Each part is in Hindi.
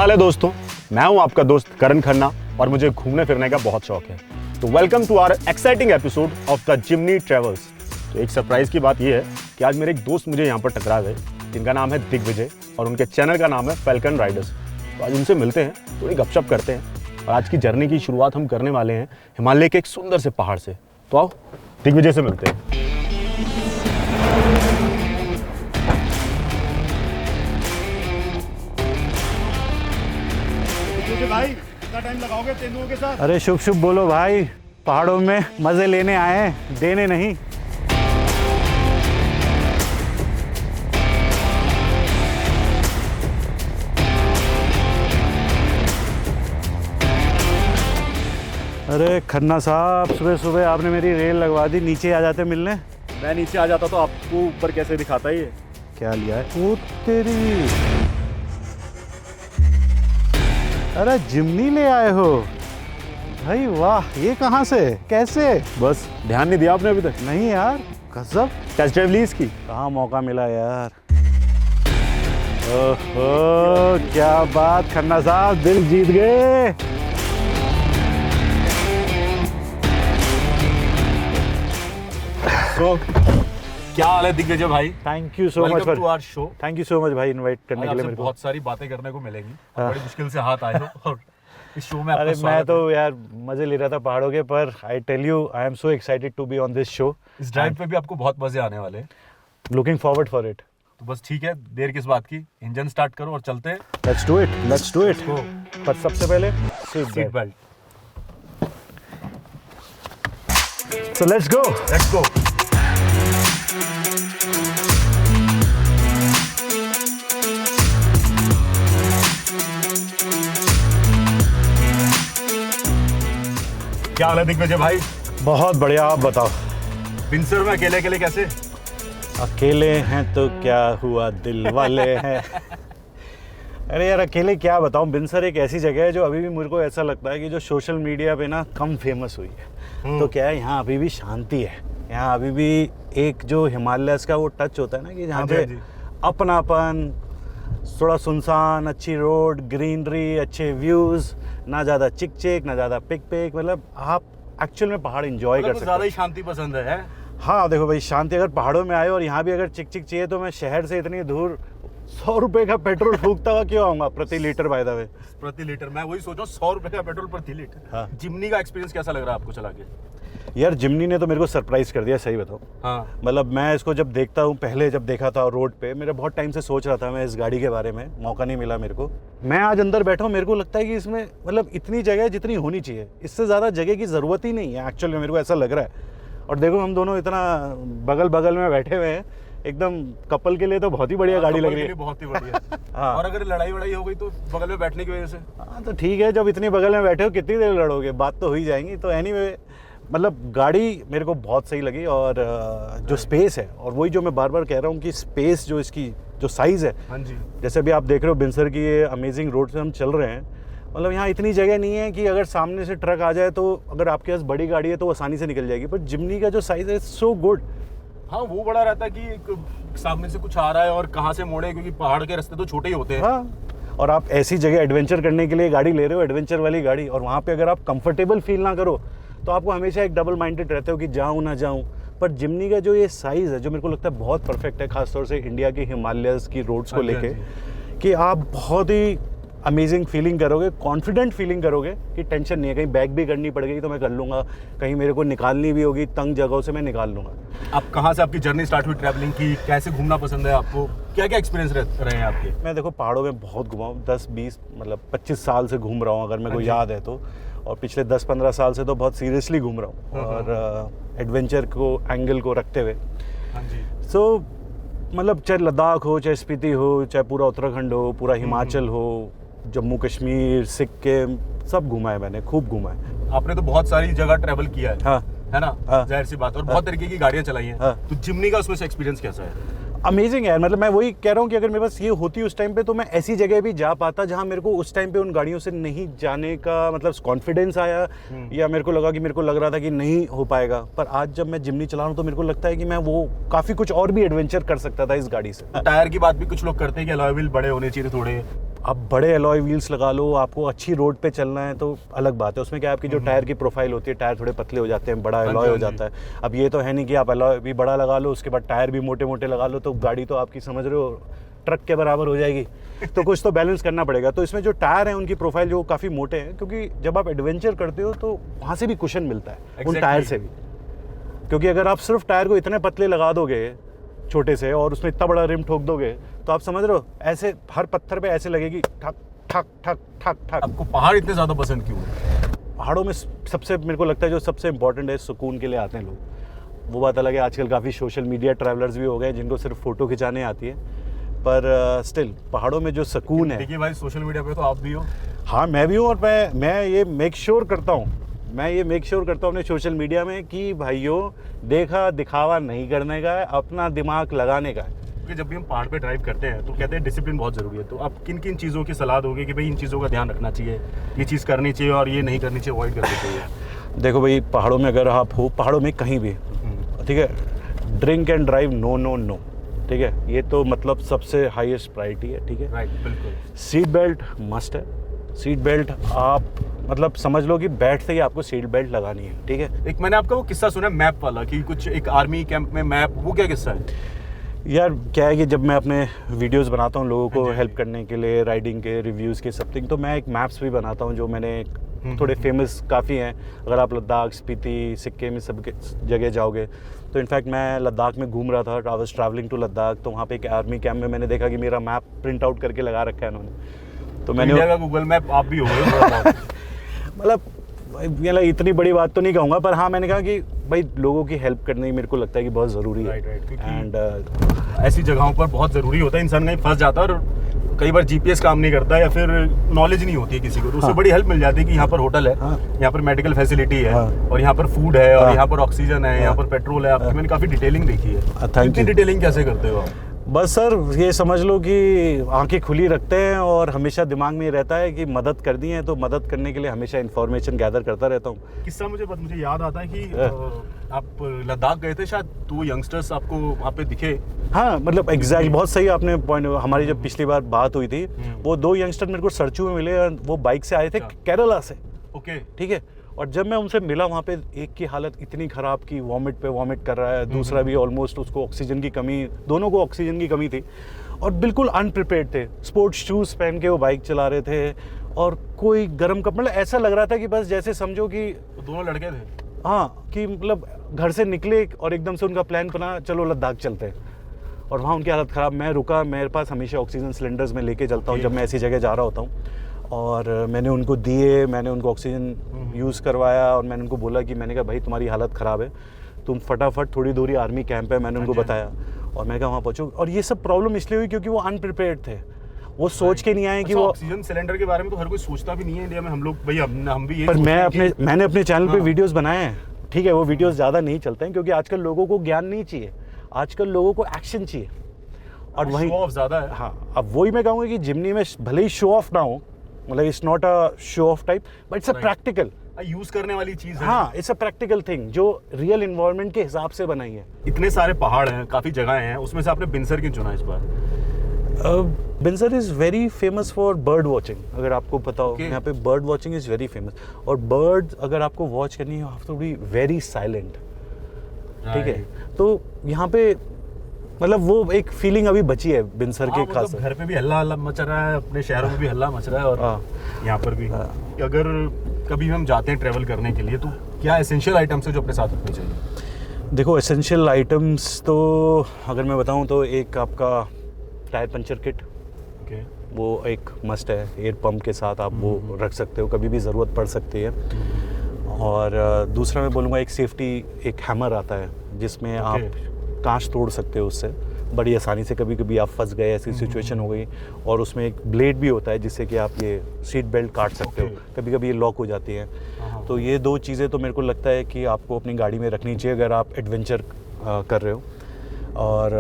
हाल है दोस्तों, मैं हूं आपका दोस्त करण खन्ना और मुझे घूमने फिरने का बहुत शौक है। तो welcome to our exciting episode of the Jimny travels. तो एक सरप्राइज की बात यह है कि आज मेरे एक दोस्त मुझे यहाँ पर टकरा गए, जिनका नाम है दिग्विजय और उनके चैनल का नाम है फैल्कन राइडर्स। तो आज उनसे मिलते हैं, थोड़ी गपशप करते हैं और आज की जर्नी की शुरुआत हम करने वाले हैं हिमालय के एक सुंदर से पहाड़ से। तो आओ दिग्विजय से मिलते हैं। भाई कितना टाइम लगाओगे तेंदुओं के साथ? अरे शुभ शुभ बोलो भाई, पहाड़ों में मजे लेने आए हैं, देने नहीं। अरे खन्ना साहब, सुबह सुबह आपने मेरी रेल लगवा दी, नीचे आ जाते मिलने। मैं नीचे आ जाता तो आपको ऊपर कैसे दिखाता ये? क्या लिया है? ओ तेरी, अरे जिमनी ले आए हो भाई, वाह! ये कहाँ से, कैसे? बस ध्यान नहीं दिया आपने अभी तक? नहीं यार, गजब। टेस्ट ड्राइव ली इसकी? कहाँ मौका मिला यार। ओहो, क्या बात खन्ना साहब, दिल जीत गए। तो क्या हाल है दिग्विजय भाई? Thank you so much welcome to our show. Thank you so much भाई, इनवाइट करने के लिए मेरे को। बहुत सारी बातें करने को मिलेंगी, बड़ी मुश्किल से हाथ आए हो और इस शो में आपका अरे मैं स्वागत तो है। यार मजे ले रहा था पहाड़ों के, पर I tell you I am so excited to be on this show. इस ड्राइव पे भी आपको बहुत मजे आने वाले हैं, लुकिंग फॉरवर्ड फॉर इट। तो बस ठीक है, देर किस बात की, इंजन स्टार्ट करो और चलते हैं। Let's do it, let's do it. पर सबसे पहले seat belt. So let's go. Let's go. क्या हाल है दिग्विजय भाई? बहुत बढ़िया, आप बताओ। बिनसर में अकेले अकेले कैसे? अकेले हैं तो क्या हुआ, दिल वाले हैं। अरे यार अकेले क्या बताऊं, बिनसर एक ऐसी जगह है जो अभी भी मुझे को ऐसा लगता है कि जो सोशल मीडिया पे ना कम फेमस हुई है। तो क्या है, यहाँ अभी भी शांति है, यहाँ अभी भी एक जो हिमालयस का वो टच होता है ना, कि जहाँ पे अपनापन, थोड़ा सुनसान, अच्छी रोड, ग्रीनरी, अच्छे व्यूज़, ना ज़्यादा चिक चिक, ना ज़्यादा पिक पिक, मतलब आप एक्चुअल में पहाड़ एंजॉय कर सकते हो। ज़्यादा ही शांति पसंद है। हाँ देखो भाई, शांति अगर पहाड़ों में आए और यहाँ भी अगर चिक चिक चाहिए तो मैं शहर से इतनी दूर 100 रुपए का पेट्रोल फूकता हुआ क्यों आऊँगा प्रति लीटर? बाय द वे, प्रति लीटर मैं वही सोच रहा हूँ, 100 रुपए का पेट्रोल प्रति लीटर। हाँ। जिमनी का एक्सपीरियंस कैसा लग रहा है आपको चला के? यार जिमनी ने तो मेरे को सरप्राइज कर दिया, सही बताओ। हाँ। मतलब मैं इसको जब देखता हूँ, पहले जब देखा था रोड पे, मेरा बहुत टाइम से सोच रहा था मैं इस गाड़ी के बारे में, मौका नहीं मिला मेरे को। मैं आज अंदर बैठा हूँ, मेरे को लगता है कि इसमें मतलब इतनी जगह है जितनी होनी चाहिए, इससे ज़्यादा जगह की ज़रूरत ही नहीं है एक्चुअल में, मेरे को ऐसा लग रहा है। और देखो हम दोनों इतना बगल बगल में बैठे हुए हैं, एकदम कपल के लिए तो बहुत ही बढ़िया गाड़ी लग रही है। बहुत ही बढ़िया। हाँ। और अगर लड़ाई वड़ाई हो गई तो बगल में बैठने की वजह से? हाँ तो ठीक है, जब इतनी बगल में बैठे हो कितनी देर लड़ोगे, बात तो हो ही जाएंगी। तो एनीवे मतलब गाड़ी मेरे को बहुत सही लगी, और जो स्पेस है, और वही जो मैं बार बार कह रहा हूँ कि स्पेस जो इसकी जो साइज़ है। हाँ जी। जैसे अभी आप देख रहे हो बिनसर की ये अमेजिंग रोड से हम चल रहे हैं, मतलब यहाँ इतनी जगह नहीं है कि अगर सामने से ट्रक आ जाए तो अगर आपके पास बड़ी गाड़ी है तो आसानी से निकल जाएगी, पर जिमनी का जो साइज़ है सो गुड। हाँ, वो बड़ा रहता है कि सामने से कुछ आ रहा है और कहाँ से मोड़े, क्योंकि पहाड़ के रास्ते तो छोटे ही होते हैं। हाँ, और आप ऐसी जगह एडवेंचर करने के लिए गाड़ी ले रहे हो, एडवेंचर वाली गाड़ी, और वहाँ पे अगर आप कंफर्टेबल फील ना करो तो आपको हमेशा एक डबल माइंडेड रहते हो कि जाऊँ ना जाऊँ। पर जिमनी का जो ये साइज़ है, जो मेरे को लगता है बहुत परफेक्ट है, खासतौर से इंडिया की हिमालयस की रोड्स को लेके, कि आप बहुत ही अमेजिंग फीलिंग करोगे, कॉन्फिडेंट फीलिंग करोगे कि टेंशन नहीं है, कहीं बैग भी करनी पड़ गई तो मैं कर लूँगा, कहीं मेरे को निकालनी भी होगी तंग जगहों से मैं निकाल लूँगा। आप कहाँ से आपकी जर्नी स्टार्ट हुई ट्रैवलिंग की? कैसे घूमना पसंद है आपको? क्या क्या एक्सपीरियंस रहे हैं आपके? मैं देखो पहाड़ों में बहुत घुमा हूँ, 10-20 मतलब 25 साल से घूम रहा हूँ अगर मेरे को याद है तो, और पिछले 10-15 साल से तो बहुत सीरियसली घूम रहा हूँ, और एडवेंचर को एंगल को रखते हुए। हाँ जी। सो मतलब चाहे लद्दाख हो, चाहे स्पीति हो, चाहे पूरा उत्तराखंड हो, पूरा हिमाचल हो, जम्मू कश्मीर, सिक्किम, सब घूमा है मैंने, खूब घूमा है। आपने तो बहुत सारी जगह ट्रैवल किया है। हाँ, है ना? हाँ। जाहिर सी बात है, और बहुत तरीके की गाड़ियाँ चलाई हैं। हाँ। तो जिमनी का उसमें से एक्सपीरियंस कैसा है? अमेजिंग है। मतलब मैं वही कह रहा हूँ कि अगर मेरे पास ये होती उस टाइम पे तो मैं ऐसी जगह भी जा पाता जहाँ मेरे को उस टाइम पे उन गाड़ियों से नहीं जाने का मतलब कॉन्फिडेंस आया, या मेरे को लगा कि मेरे को लग रहा था कि नहीं हो पाएगा। पर आज जब मैं जिमनी चला रहा हूँ तो मेरे को लगता है कि मैं वो काफ़ी कुछ और भी एडवेंचर कर सकता था इस गाड़ी से। टायर की बात भी कुछ लोग करते हैं कि अलॉय व्हील बड़े होने चाहिए थोड़े, आप बड़े अलॉय व्हील्स लगा लो, आपको अच्छी रोड पे चलना है तो अलग बात है। उसमें क्या है, आपकी जो टायर की प्रोफाइल होती है, टायर थोड़े पतले हो जाते हैं, बड़ा अलॉय हो जाता है। अब ये तो है नहीं कि आप अलॉय भी बड़ा लगा लो, उसके बाद टायर भी मोटे मोटे लगा लो, तो गाड़ी तो आपकी समझ रहे हो ट्रक के बराबर हो जाएगी। तो कुछ तो बैलेंस करना पड़ेगा। तो इसमें जो टायर हैं उनकी प्रोफाइल जो काफ़ी मोटे हैं, क्योंकि जब आप एडवेंचर करते हो तो वहाँ से भी कुशन मिलता है उन टायर से भी। क्योंकि अगर आप सिर्फ टायर को इतने पतले लगा दोगे छोटे से और उसमें इतना बड़ा रिम ठोक दोगे तो आप समझ रहे हो ऐसे हर पत्थर पे ऐसे लगेगी ठक ठक ठक ठक ठक। आपको पहाड़ इतने ज़्यादा पसंद क्यों है? पहाड़ों में सबसे मेरे को लगता है जो सबसे इंपॉर्टेंट है, सुकून के लिए आते हैं लोग। वो बात अलग है, आजकल काफ़ी सोशल मीडिया ट्रैवलर्स भी हो गए जिनको सिर्फ फ़ोटो खिंचाने आती है, पर स्टिल पहाड़ों में जो सुकून है। देखिए भाई, सोशल मीडिया पे तो आप भी हो। हाँ, मैं भी हूँ, और मैं ये मेक श्योर करता हूँ अपने सोशल मीडिया में कि भाइयों, देखा दिखावा नहीं करने का है, अपना दिमाग लगाने का है। क्योंकि जब भी हम पहाड़ पे ड्राइव करते हैं तो कहते हैं डिसिप्लिन बहुत ज़रूरी है। तो आप किन किन चीज़ों की सलाह दोगे कि भाई इन चीज़ों का ध्यान रखना चाहिए, ये चीज़ करनी चाहिए और ये नहीं करनी चाहिए, अवॉइड करनी चाहिए? देखो भाई, पहाड़ों में अगर आप हो, पहाड़ों में कहीं भी, ठीक है, drink and drive no no no, ठीक है, ये तो मतलब सबसे हाईएस्ट प्रायोरिटी है, ठीक है। राइट, बिल्कुल। सीट बेल्ट मस्ट है। सीट बेल्ट आप मतलब समझ लो कि बैठते ही आपको सीट बेल्ट लगानी है, ठीक है। एक मैंने आपका वो किस्सा सुना मैप वाला, कि कुछ एक आर्मी कैंप में मैप, वो क्या किस्सा है? यार क्या है कि जब मैं अपने वीडियोस बनाता हूँ लोगों को हेल्प करने के लिए, राइडिंग के रिव्यूज़ के समथिंग, तो मैं एक मैप्स भी बनाता हूँ जो मैंने थोड़े फेमस काफ़ी हैं। अगर आप लद्दाख, स्पीति, सिक्किम में सब जगह जाओगे तो इनफैक्ट मैं लद्दाख में घूम रहा था, I was travelling to Ladakh, तो वहाँ पे एक आर्मी कैंप में मैंने देखा कि मेरा मैप प्रिंट आउट करके लगा रखा है उन्होंने। तो मैंने इंडिया का गूगल मैप आप भी हो गए। मतलब इतनी बड़ी बात तो नहीं कहूँगा, पर हाँ मैंने कहा कि भाई लोगों की हेल्प करनी मेरे को लगता है कि बहुत ज़रूरी है। एंड ऐसी जगहों पर बहुत ज़रूरी होता है, इंसान कहीं फंस जाता है और कई बार जीपीएस काम नहीं करता या फिर नॉलेज नहीं होती है किसी को, तो उससे बड़ी हेल्प मिल जाती है कि यहाँ पर होटल है, यहाँ पर मेडिकल फैसिलिटी है, और यहाँ पर फूड है, और यहाँ पर ऑक्सीजन है, यहाँ पर पेट्रोल है। आपकी मैंने काफ़ी डिटेलिंग देखी है। इतनी डिटेलिंग कैसे करते हो आप? बस सर, ये समझ लो कि आंखें खुली रखते हैं और हमेशा दिमाग में रहता है कि मदद करनी है, तो मदद करने के लिए हमेशा इन्फॉर्मेशन गैदर करता रहता हूँ। किस्सा मुझे याद आता है कि आप लद्दाख गए थे शायद, तो यंगस्टर्स आपको वहाँ पे दिखे। हाँ, मतलब एग्जैक्ट, बहुत सही आपने पॉइंट। हमारी जब पिछली बार बात हुई थी, वो 2 यंगस्टर मेरे को सरचू में मिले और वो बाइक से आए थे केरला से। ओके, ठीक है। और जब मैं उनसे मिला वहाँ पे, एक की हालत इतनी ख़राब कि वॉमिट पे वॉमिट कर रहा है, दूसरा भी ऑलमोस्ट उसको ऑक्सीजन की कमी, दोनों को ऑक्सीजन की कमी थी, और बिल्कुल अनप्रिपेयर्ड थे। स्पोर्ट्स शूज़ पहन के वो बाइक चला रहे थे और कोई गर्म कप, मतलब ऐसा लग रहा था कि बस जैसे समझो कि दोनों लड़के थे। हाँ, कि मतलब घर से निकले और एकदम से उनका प्लान बना चलो लद्दाख चलते हैं, और वहाँ उनकी हालत ख़राब। मैं रुका, मेरे पास हमेशा ऑक्सीजन सिलेंडर्स में लेके चलता हूँ जब मैं ऐसी जगह जा रहा होता हूँ, और मैंने उनको दिए, मैंने उनको ऑक्सीजन यूज़ करवाया, और मैंने उनको बोला कि मैंने कहा भाई तुम्हारी हालत ख़राब है, तुम फटाफट थोड़ी दूरी आर्मी कैंप है, मैंने उनको बताया, और मैंने कहा वहाँ पहुँचो। और ये सब प्रॉब्लम इसलिए हुई क्योंकि वो अनप्रिपेयर्ड थे, वो सोच के नहीं आए कि वो ऑक्सीजन सिलेंडर के बारे में तो हर कोई सोचता भी नहीं है इंडिया में। हम लोग भाई हम भी ये, पर मैंने अपने चैनल पे वीडियोस बनाए हैं, ठीक है। वो वीडियोस ज़्यादा नहीं चलते हैं क्योंकि आजकल लोगों को ज्ञान नहीं चाहिए, आजकल लोगों को एक्शन चाहिए, और वही शो ऑफ ज़्यादा है। हाँ, अब वही मैं कहूँगा कि जिमनी में भले ही शो ऑफ ना हो, मतलब it's not a show off type, but it's a practical, use करने वाली चीज है। हाँ, इट्स अ प्रैक्टिकल थिंग जो रियल एनवायरनमेंट के हिसाब से बनाई है। इतने सारे पहाड़ हैं, काफी जगह हैं, उसमें से आपने बिनसर क्यों चुना इस बार? Binsar is very famous for bird watching, अगर आपको पता हो। यहाँ पे bird watching is very famous, और बर्ड अगर आपको वॉच करनी है, you have to be very silent, ठीक है। तो यहाँ पे मतलब वो एक फीलिंग अभी बची है बिनसर के खास। घर पे भी हल्ला मच रहा है, अपने शहरों में भी हल्ला मच रहा है, और यहाँ पर भी। अगर कभी हम जाते हैं ट्रैवल करने के लिए, तो क्या एसेंशियल आइटम्स है जो अपने साथ रखने चाहिए? देखो, एसेंशियल आइटम्स तो अगर मैं बताऊँ तो एक आपका टायर पंचर किट, वो एक मस्ट है। एयर पंप के साथ आप वो रख सकते हो, कभी भी ज़रूरत पड़ सकती है। और दूसरा मैं बोलूँगा एक सेफ्टी, एक हैमर आता है जिसमें आप कांच तोड़ सकते हो उससे बड़ी आसानी से। कभी कभी आप फंस गए, ऐसी सिचुएशन हो गई, और उसमें एक ब्लेड भी होता है जिससे कि आप ये सीट बेल्ट काट सकते हो, कभी कभी ये लॉक हो जाती है। तो ये 2 चीज़ें तो मेरे को लगता है कि आपको अपनी गाड़ी में रखनी चाहिए अगर आप एडवेंचर कर रहे हो। और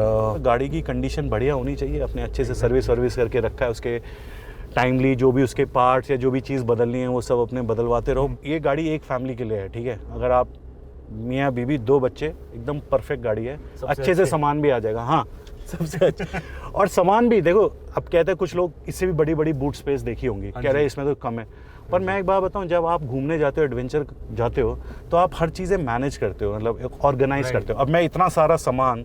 गाड़ी की कंडीशन बढ़िया होनी चाहिए, अपने अच्छे से सर्विस करके रखा है, उसके टाइमली जो भी उसके पार्ट्स या जो भी चीज़ बदलनी है वो सब अपने बदलवाते रहो। ये गाड़ी एक फैमिली के लिए है, ठीक है। अगर आप मियाँ बीवी 2 बच्चे, एकदम परफेक्ट गाड़ी है, अच्छे से सामान भी आ जाएगा। हाँ, सबसे अच्छा। और सामान भी देखो, अब कहते हैं कुछ लोग इससे भी बड़ी बड़ी बूट स्पेस देखी होंगी, कह रहे हैं इसमें तो कम है, पर मैं एक बात बताऊं, जब आप घूमने जाते हो, एडवेंचर जाते हो, तो आप हर चीज़ें मैनेज करते हो, मतलब ऑर्गेनाइज करते हो। अब मैं इतना सारा सामान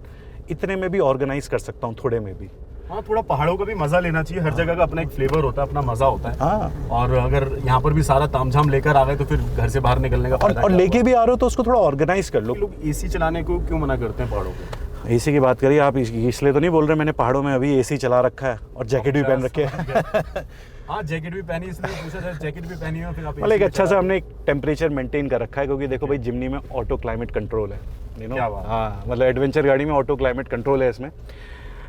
इतने में भी ऑर्गेनाइज कर सकता हूँ, थोड़े में भी। हाँ, थोड़ा पहाड़ों का भी मजा लेना चाहिए, हर जगह का अपना एक फ्लेवर होता है, अपना मजा होता है। हाँ। और अगर यहाँ पर भी सारा तामझाम लेकर आ गए तो फिर घर से बाहर निकलने का फायदा और क्या लेके हुआ? भी आ रहे हो तो उसको थोड़ा ऑर्गेनाइज कर लो। लोग एसी चलाने को क्यों मना करते हैं पहाड़ों पे? एसी की बात करिए आप, इसलिए तो नहीं बोल रहे, मैंने पहाड़ों में अभी एसी चला रखा है और जैकेट भी पहन रखी है। हाँ, जैकेट भी पहनी, इसलिए पूछा था, जैकेट भी पहनी है फिर आप मतलब एक अच्छा सा हमने एक टेम्परेचर मेंटेन कर रखा है, क्योंकि देखो भाई जिमनी में ऑटो क्लाइमेट कंट्रोल है, यू नो। क्या बात है। हाँ, मतलब एडवेंचर गाड़ी में ऑटो क्लाइमेट कंट्रोल है इसमें।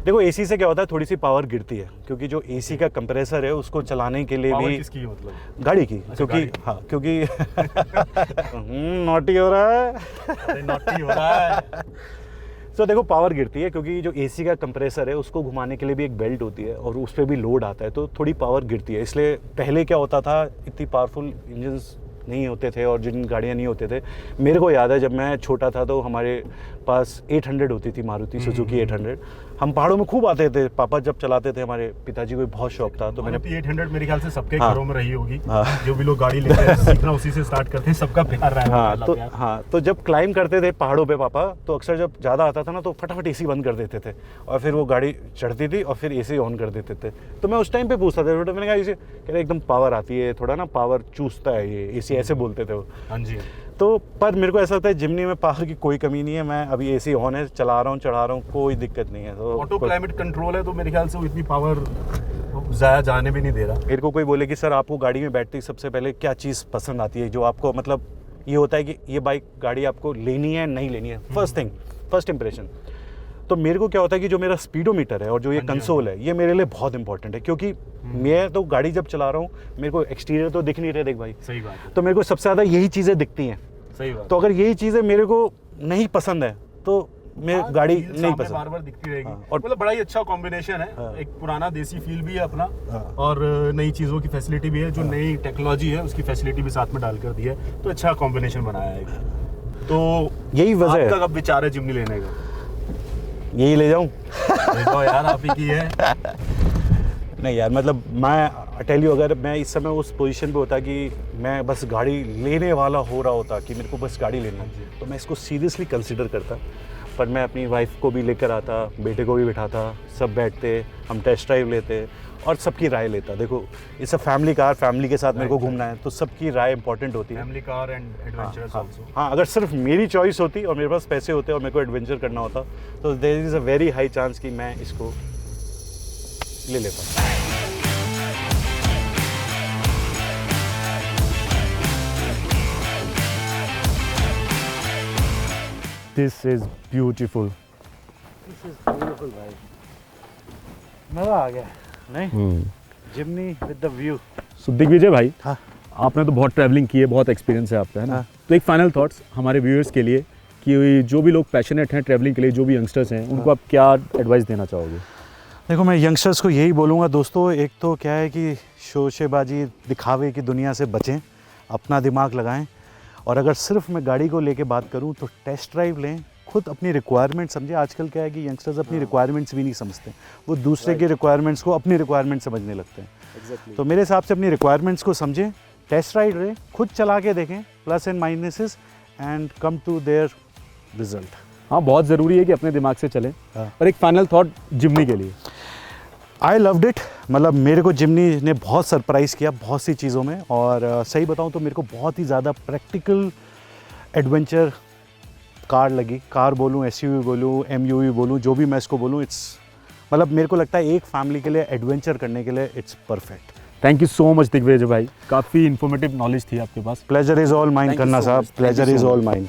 देखो एसी से क्या होता है, थोड़ी सी पावर गिरती है, क्योंकि जो एसी का कंप्रेसर है उसको चलाने के लिए पावर भी किसकी है मतलब? गाड़ी की, क्योंकि गाड़ी। हाँ, क्योंकि नॉटी हो रहा है। अरे नॉटी हो रहा है। तो देखो पावर गिरती है, क्योंकि जो एसी का कंप्रेसर है उसको घुमाने के लिए भी एक बेल्ट होती है और उस पर भी लोड आता है, तो थोड़ी पावर गिरती है। इसलिए पहले क्या होता था, इतनी पावरफुल इंजन्स नहीं होते थे और जिन गाड़ियाँ नहीं होते थे। मेरे को याद है जब मैं छोटा था तो हमारे पास 800 होती थी, मारुति सुजुकी 800। हम पहाड़ों में खूब आते थे, पापा जब चलाते थे, हमारे पिताजी को भी बहुत शौक था, तो मैंने 800 मेरे ख्याल से सबके हाँ। घरों में रही होगी। हाँ। जो भी लोग गाड़ी लेते हैं सीखना उसी से स्टार्ट करते हैं, सबका प्यार रहा है। हाँ, तो जब क्लाइंब करते थे पहाड़ों पे पापा, तो अक्सर जब ज़्यादा आता था ना तो फटाफट एसी बंद कर देते थे और फिर वो गाड़ी चढ़ती थी और फिर एसी ऑन कर देते थे। तो मैं उस टाइम पे पूछता था, मैंने कहा इसे कह रहे एकदम पावर आती है, थोड़ा ना पावर चूसता है ये एसी, ऐसे बोलते थे वो। हाँ जी। तो पर मेरे को ऐसा लगता है जिमनी में पावर की कोई कमी नहीं है, मैं अभी एसी ऑन है, चला रहा हूँ, चढ़ा रहा हूँ, कोई दिक्कत नहीं है। तो ऑटो क्लाइमेट कंट्रोल है, तो मेरे ख्याल से वो इतनी पावर ज़्यादा जाने भी नहीं दे रहा। मेरे को कोई बोले कि सर आपको गाड़ी में बैठते ही सबसे पहले क्या चीज़ पसंद आती है, जो आपको मतलब ये होता है कि ये बाइक गाड़ी आपको लेनी है नहीं लेनी है, फर्स्ट थिंग, फर्स्ट इंप्रेशन। तो मेरे को क्या होता है कि जो मेरा स्पीडोमीटर है और जो ये कंसोल है, ये मेरे लिए बहुत इंपॉर्टेंट है, क्योंकि मैं तो गाड़ी जब चला रहा हूँ मेरे को एक्सटीरियर तो दिख नहीं रहे, देख भाई, सही बात है। तो मेरे को सबसे ज़्यादा यही चीज़ें दिखती हैं। सही बात। तो अगर यही चीज़ें मेरे को नहीं पसंद है तो मैं गाड़ी नहीं पसंद। बार बार दिखती रहेगी। हाँ, और मतलब बड़ा ही अच्छा कॉम्बिनेशन है। हाँ। एक पुराना देसी फील भी है अपना, हाँ। और नई चीज़ों की फैसिलिटी भी है, जो नई टेक्नोलॉजी है उसकी फैसिलिटी भी साथ में डाल कर दी है, तो अच्छा कॉम्बिनेशन बनाया है। तो यही वजह है। आपका कब विचार है जिमनी लेने का? यही ले जाऊँ? देखो यार, आप ही की है। नहीं यार, मतलब मैं टेल यू, अगर मैं इस समय उस पोजीशन पे होता कि मैं बस गाड़ी लेने वाला हो रहा होता कि मेरे को बस गाड़ी लेनी है, तो मैं इसको सीरियसली कंसिडर करता। पर मैं अपनी वाइफ को भी लेकर आता, बेटे को भी बिठाता, सब बैठते, हम टेस्ट ड्राइव लेते और सबकी राय लेता। देखो it's a family car, family के साथ मेरे को घूमना है, तो सबकी राय इंपॉर्टेंट होती है। Family car and adventurous also. हाँ, अगर सिर्फ मेरी चॉइस होती और मेरे पास पैसे होते और मेरे को एडवेंचर करना होता, तो there is a very high chance कि मैं इसको ले लेता। This is beautiful. मज़ा आ गया नहीं? Jimny with the view. So Digvijay भाई, हाँ। आपने तो बहुत ट्रैवलिंग की है, बहुत एक्सपीरियंस है आपका, है ना? हाँ। तो एक फाइनल थॉट्स हमारे व्यूअर्स के लिए कि जो भी लोग पैशनेट हैं ट्रैवलिंग के लिए, जो भी यंगस्टर्स हैं, उनको आप क्या एडवाइस देना चाहोगे? देखो मैं यंगस्टर्स को यही बोलूँगा दोस्तों, एक तो क्या है कि शोशेबाजी दिखावे की दुनिया से बचें, अपना दिमाग लगाएं, और अगर सिर्फ मैं गाड़ी को लेके बात करूं तो टेस्ट ड्राइव लें, खुद अपनी रिक्वायरमेंट समझें। आजकल क्या है कि यंगस्टर्स अपनी रिक्वायरमेंट्स भी नहीं समझते, वो दूसरे की रिक्वायरमेंट्स को अपनी रिक्वायरमेंट समझने लगते हैं। तो मेरे हिसाब से अपनी रिक्वायरमेंट्स को समझें, टेस्ट राइड लें, खुद चला के देखें, plus and minuses, and come to their result. हाँ, बहुत ज़रूरी है कि अपने दिमाग से चलें। हाँ। और एक फाइनल थॉट जिमनी के लिए। आई लव्ड इट, मतलब मेरे को जिमनी ने बहुत सरप्राइज़ किया बहुत सी चीज़ों में, और सही बताऊं तो मेरे को बहुत ही ज़्यादा प्रैक्टिकल एडवेंचर कार लगी। कार बोलूं, एसयूवी बोलूं, एमयूवी बोलूं, जो भी मैं इसको बोलूं, इट्स मतलब मेरे को लगता है एक फैमिली के लिए एडवेंचर करने के लिए it's perfect. Thank you so much Digvijay भाई, काफ़ी इन्फॉर्मेटिव नॉलेज थी आपके पास। Pleasure is all mine Thank you करना so साहब, much. Thank you pleasure so is much. All mine.